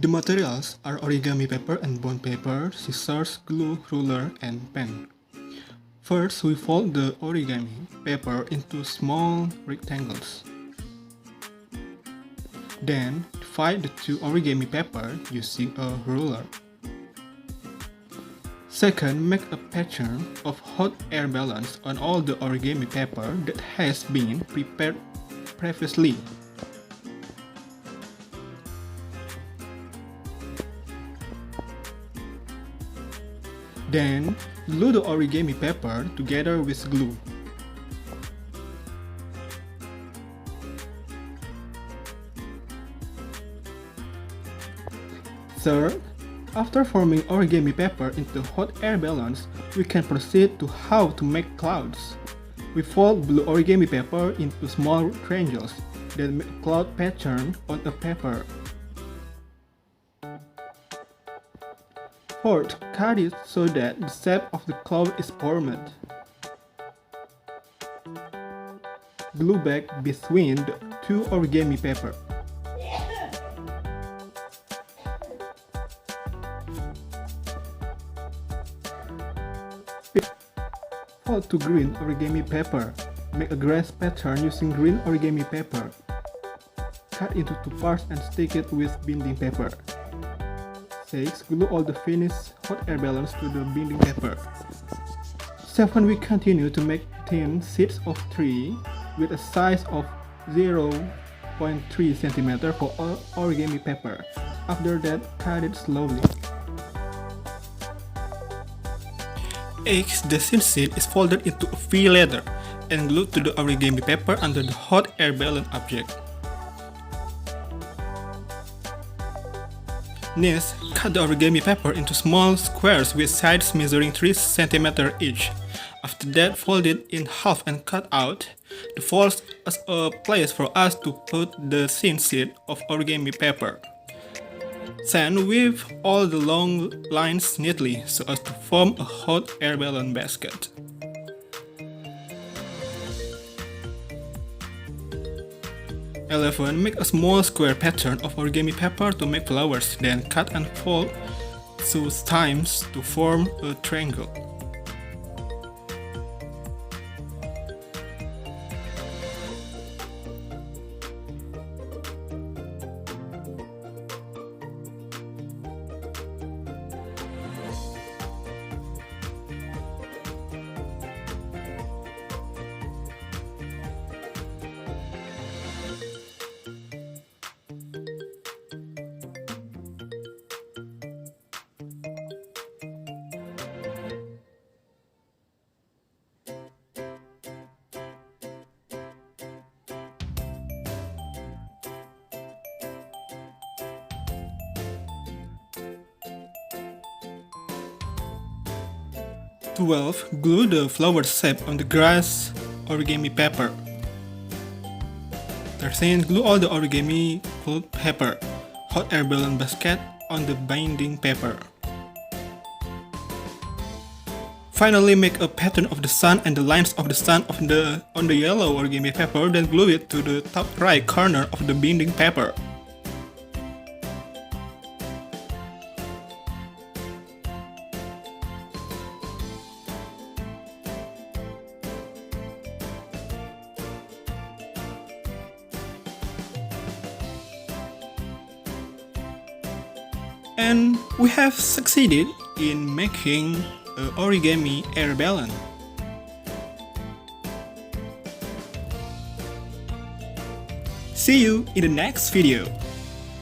The materials are origami paper and bond paper, scissors, glue, ruler, and pen. First, we fold the origami paper into small rectangles. Then, divide the two origami paper using a ruler. Second, make a pattern of hot air balloons on all the origami paper that has been prepared previously. Then, glue the origami paper together with glue. Third, after forming origami paper into hot air balloons, we can proceed to how to make clouds. We fold blue origami paper into small triangles, then make a cloud pattern on a paper. Fourth, cut it so that the shape of the cloud is formed. Glue back between the two origami paper. Fold to green origami paper. Make a grass pattern using green origami paper. Cut into two parts and stick it with binding paper. 6. Glue all the finished hot air balloons to the binding paper. 7. We continue to make thin sheets of 3 with a size of 0.3 cm for origami paper. After that, cut it slowly. 8. The thin sheet is folded into a V letter and glued to the origami paper under the hot air balloon object. Next, cut the origami paper into small squares with sides measuring 3 cm each. After that, fold it in half and cut out the folds as a place for us to put the thin sheet of origami paper. Then weave all the long lines neatly so as to form a hot air balloon basket. Make a small square pattern of origami paper to make flowers, then cut and fold 2 times to form a triangle. Glue the flower shape on the grass origami paper. 13. Glue all the origami pulled paper, hot air balloon basket on the binding paper. Finally, make a pattern of the sun and the lines of the sun on the yellow origami paper, then glue it to the top right corner of the binding paper. And we have succeeded in making an origami air balloon. See you in the next video.